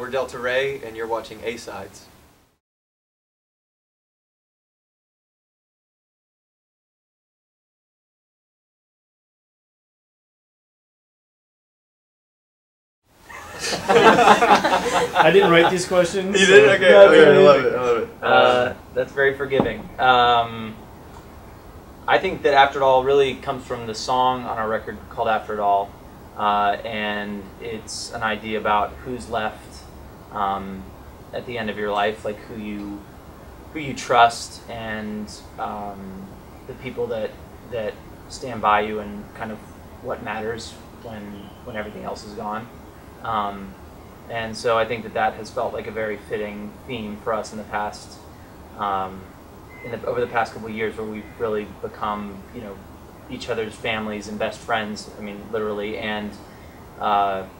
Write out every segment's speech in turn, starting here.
We're Delta Rae, and you're watching A-Sides. I didn't write these questions. You did? Okay. Okay. I love it. I love it. That's very forgiving. I think that After It All really comes from the song on our record called After It All. And it's an idea about who's left at the end of your life, like who you trust, and the people that stand by you, and kind of what matters when everything else is gone. And so I think that has felt like a very fitting theme for us in the past, over the past couple of years, where we've really become, each other's families and best friends. I mean, literally, and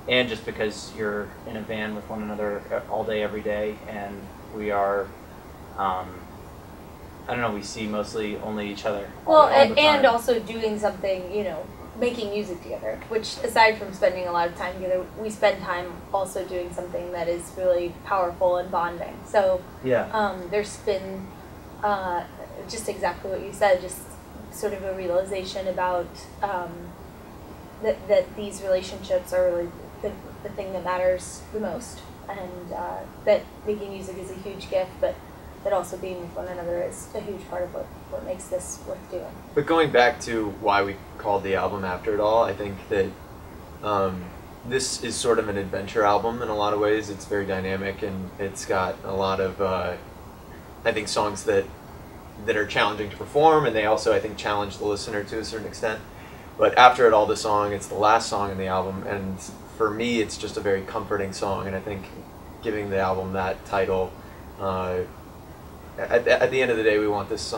just because you're in a van with one another all day, every day, and we are, I don't know, we see mostly only each other. Well, and also doing something, making music together, which, aside from spending a lot of time together, we spend time also doing something that is really powerful and bonding. So yeah, there's been just exactly what you said, just sort of a realization about that these relationships are really the thing that matters the most, and that making music is a huge gift, but that also being with one another is a huge part of what makes this worth doing. But going back to why we called the album After It All, I think that this is sort of an adventure album in a lot of ways. It's very dynamic, and it's got a lot of, I think, songs that are challenging to perform, and they also, I think, challenge the listener to a certain extent. But After It All, the song, it's the last song in the album, and for me, it's just a very comforting song, and I think giving the album that title, at the end of the day, we want this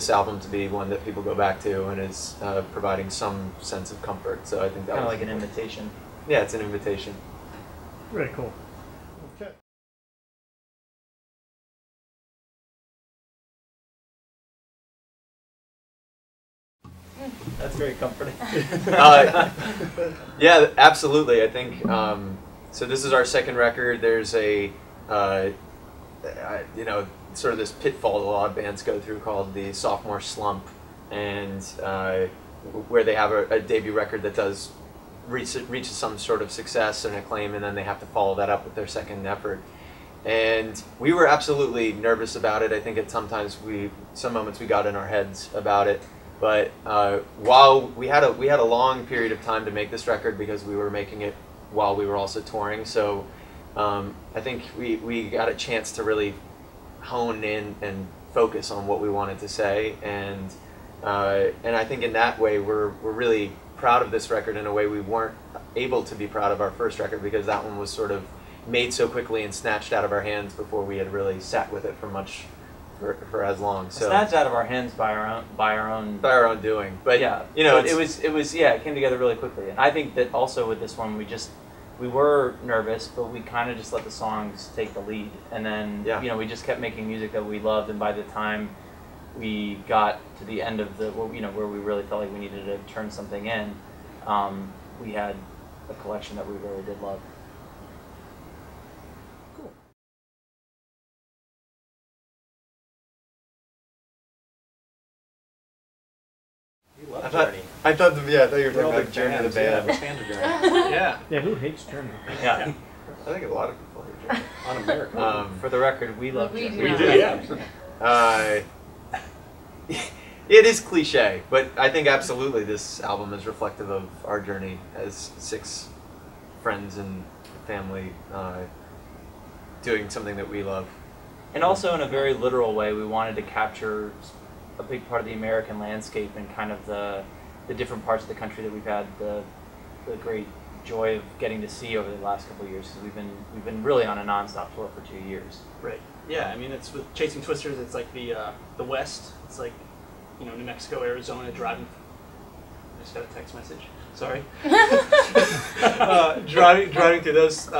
album to be one that people go back to, and is providing some sense of comfort. So I think that kind of was like an invitation. Yeah, it's an invitation. Very cool. Okay. That's very comforting. Yeah, absolutely. I think so. This is our second record. There's a sort of this pitfall that a lot of bands go through called the sophomore slump, and where they have a debut record that does reaches some sort of success and acclaim, and then they have to follow that up with their second effort. And we were absolutely nervous about it. I think at some moments we got in our heads about it. But while we had a long period of time to make this record, because we were making it while we were also touring, so I think we got a chance to really hone in and focus on what we wanted to say, and I think in that way we're really proud of this record in a way we weren't able to be proud of our first record, because that one was sort of made so quickly and snatched out of our hands before we had really sat with it for as long. So snatched out of our hands by our own doing. But yeah, but it came together really quickly. And I think that also with this one, we were nervous, but we kind of just let the songs take the lead, and then we just kept making music that we loved. And by the time we got to the end of where we really felt like we needed to turn something in, we had a collection that we really did love. Cool. I thought you were talking about Journey to the Band. Yeah. Yeah, who hates Journey? Yeah. I think a lot of people hate Journey. On America. For the record, we love Journey. We do, yeah. It is cliche, but I think absolutely this album is reflective of our journey as 6 friends and family doing something that we love. And also in a very literal way, we wanted to capture a big part of the American landscape and kind of the different parts of the country that we've had the great joy of getting to see over the last couple of years, because we've been really on a nonstop tour for 2 years. Right. Yeah. I mean, it's with Chasing Twisters. It's like the West. It's like New Mexico, Arizona, driving. I just got a text message. Sorry. Driving through those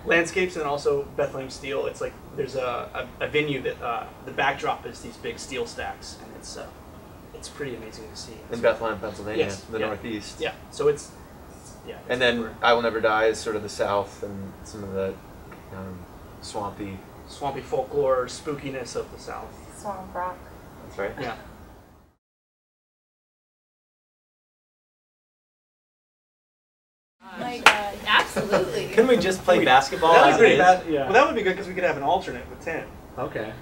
landscapes, and also Bethlehem Steel. It's like there's a venue that the backdrop is these big steel stacks, and it's pretty amazing to see. In Bethlehem, Pennsylvania, yes, the Northeast. Yeah. So it's and then I Will Never Die is sort of the South, and some of the swampy. Swampy folklore, spookiness of the South. Swamp rock. That's right. Yeah. Oh my God. Absolutely. Couldn't we just play basketball That as would it be is? bad. Yeah. Well, that would be good because we could have an alternate with Tim. Okay.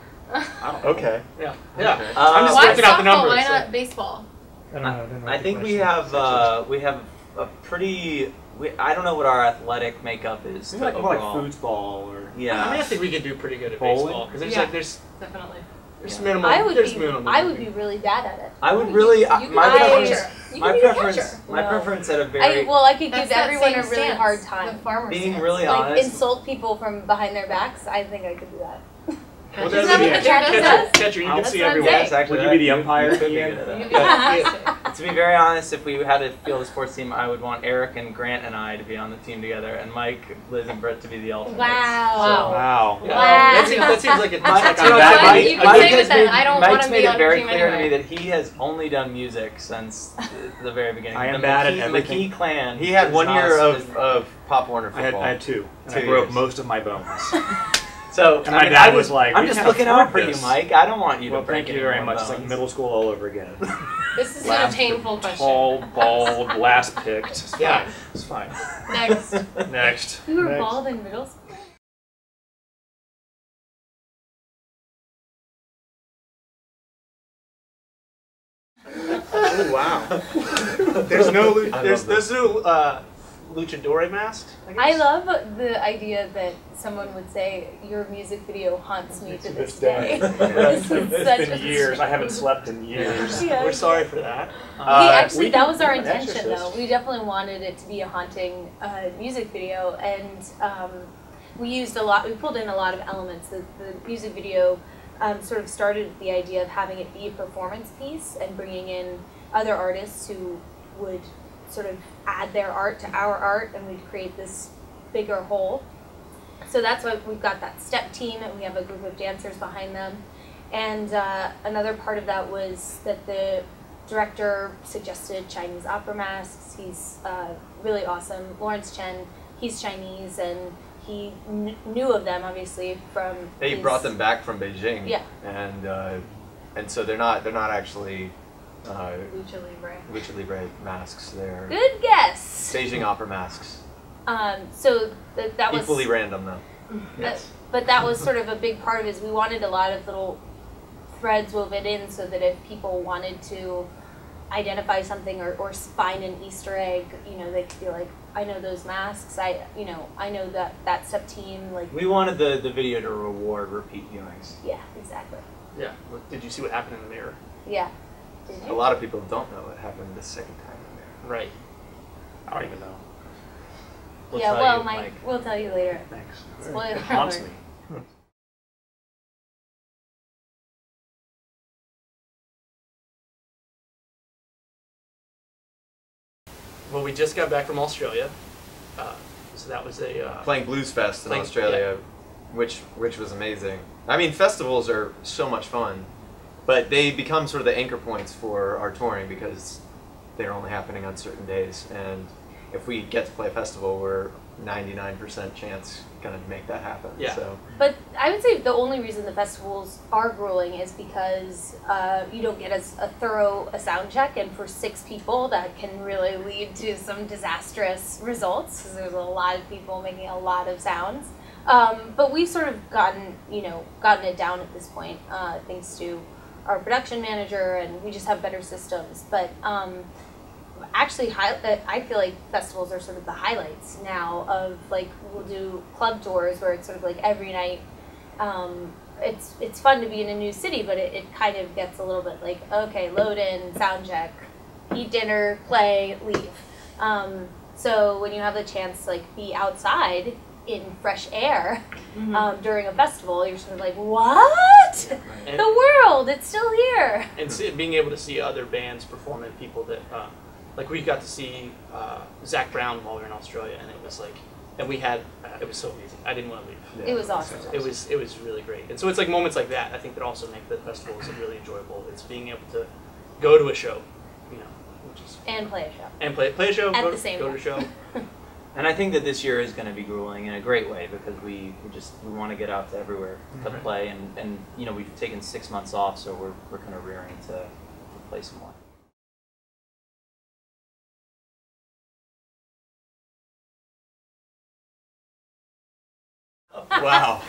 Okay. Yeah. Yeah. Okay. I'm just Why working out the softball? numbers. Why so- not baseball? I don't know. I didn't write I the think question. we have a pretty. I don't know what our athletic makeup is. Maybe like more like overall. foosball or. Yeah. I mean, I think we could do pretty good at Bowling? baseball because there's Yeah. like there's Definitely. minimal. I would there's be. minimal. I would be really bad at it. I would really. You can My be a preference. catcher. You My can be a preference. catcher. My No. preference at a very. I could That's give that everyone same a really stance, hard The time. farmer being stance. really Like honest. insult people from behind their backs. I think I could do that. Well, Isn't that'd that be what a the catcher does? catcher, you can That's see what I'm everyone. saying. Yes, actually, Would you be the that- umpire could at be the good end? at that. You can be To be very honest, if we had to field a sports team, I would want Eric and Grant and I to be on the team together, and Mike, Liz, and Brett to be the alternates. Wow. Wow. Yeah. Wow. That seems like a That's like fine. that. You can Mike say has with that, made, I don't Mike's wanna made be it on your very team clear to me anyway. that he has only done music since the very beginning. I am the bad at McKee, everything. McKee clan. He had is 1 not year as- of Pop Warner I football. had 2. And I 2 broke years. most of my bones. So And my dad was like, I'm "We just can't looking afford out for this." you, Mike. I don't want you Well, to break thank you any very more much. It's like bones. middle school all over again. This is Last- a painful question. Tall, bald, last picked. It's Yeah. fine. It's fine. Next. Next. You were Next. bald in middle school? Oh wow. There's no luchador mask. I guess. I love the idea that someone would say, your music video haunts me to this day. This is such It's been a- years. I haven't slept in years. Yeah. We're sorry for that. Actually, that can- was our we can intention, though. Exorcist. We definitely wanted it to be a haunting music video, and we used a lot. We pulled in a lot of elements. The music video sort of started with the idea of having it be a performance piece and bringing in other artists who would sort of add their art to our art, and we'd create this bigger whole. So that's why we've got that step team, and we have a group of dancers behind them. And another part of that was that the director suggested Chinese opera masks. He's really awesome. Lawrence Chen, he's Chinese, and he knew of them obviously from. They brought them back from Beijing. Yeah. And so they're not actually Lucha Libre. lucha libre masks. They're Good guess. Beijing opera masks. So that was Equally random though. But that was sort of a big part of it. Is we wanted a lot of little threads woven in so that if people wanted to identify something or find an Easter egg, they could be like, I know those masks. I know that step team. Like, We wanted the video to reward repeat viewings. yeah, exactly. Yeah. Did you see what happened in the mirror? Yeah. Did A you? lot of people don't know what happened the second time in there. Right. I don't even know. We'll Yeah. tell Well, you, Mike, we'll tell you later. Thanks. Spoiler It haunts alert. me. Well, we just got back from Australia, so that was a Playing Blues Fest in Playing- Australia, which was amazing. I mean, festivals are so much fun, but they become sort of the anchor points for our touring because they're only happening on certain days. And if we get to play a festival, we're 99% chance gonna make that happen. Yeah. So But I would say the only reason the festivals are grueling is because you don't get as thorough a sound check, and for 6 people, that can really lead to some disastrous results because there's a lot of people making a lot of sounds. But we've sort of gotten it down at this point, thanks to our production manager, and we just have better systems. But actually, I feel like festivals are sort of the highlights now of, like, we'll do club tours where it's sort of like every night. It's fun to be in a new city, but it kind of gets a little bit like, okay, load in, sound check, eat dinner, play, leave. So when you have the chance to, like, be outside in fresh air during a festival, you're sort of like, what? And- The world, it's still here. and being able to see other bands perform and people that like we got to see Zach Brown while we were in Australia, and it was like, and we had it was so amazing. I didn't want to leave. yeah, It was awesome. It was really great. And so it's like moments like that I think that also make the festivals really enjoyable. It's being able to go to a show, which is And play a show. and play a show, At go the same to a show. And I think that this year is going to be grueling in a great way because we want to get out to everywhere to play, and you know, we've taken 6 months off, so we're kind of rearing to play some more. Wow.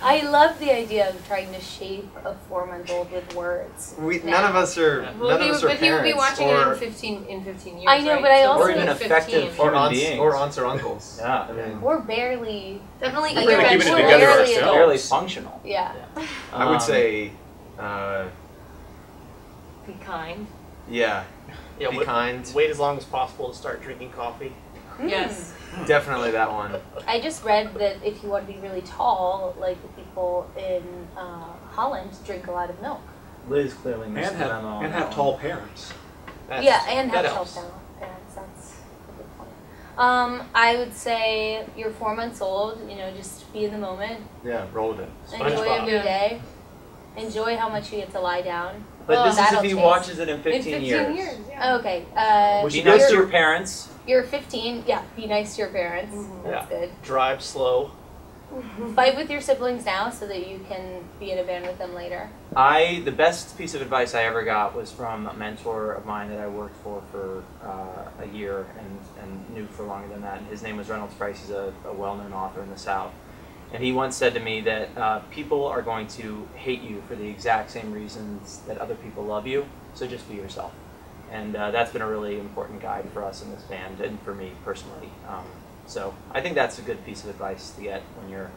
I love the idea of trying to shape a 4-month-old with words. None of us are But he will be watching it or, in 15 years. I know, right? but I So also- Or even 15. effective or human aunts beings. or aunts or uncles. Yeah. I mean, We're barely, Definitely We're really keeping it we're together barely ourselves. Barely adults. functional. Yeah. I would say, uh, Be kind. yeah, Yeah, be kind. Wait as long as possible to start drinking coffee. Yes. Definitely that one. I just read that if you want to be really tall, like the people in Holland drink a lot of milk. Liz clearly missed And the have, memo on and that have one. tall parents. Yeah, and that have helps. self parents. That's a good point. I would say you're 4 months old. You know, just be in the moment. Yeah, roll with it. Enjoy SpongeBob. every day. Enjoy how much you get to lie down. But this is that'll if he change. watches it in In 15 years. yeah. Okay. Be nice to you're, your parents. you're 15. Yeah, be nice to your parents. That's good. Drive slow. Fight with your siblings now so that you can be in a band with them later. The best piece of advice I ever got was from a mentor of mine that I worked for a year and knew for longer than that. And his name was Reynolds Price. He's a well-known author in the South. And he once said to me that people are going to hate you for the exact same reasons that other people love you, so just be yourself. And that's been a really important guide for us in this band and for me personally. So I think that's a good piece of advice to get when you're,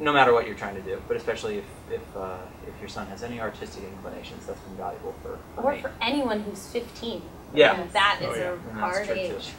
no matter what you're trying to do, but especially if your son has any artistic inclinations, that's been valuable for Or me. for anyone who's 15. Yeah. That is Oh, yeah. a And that's hard true, too. age.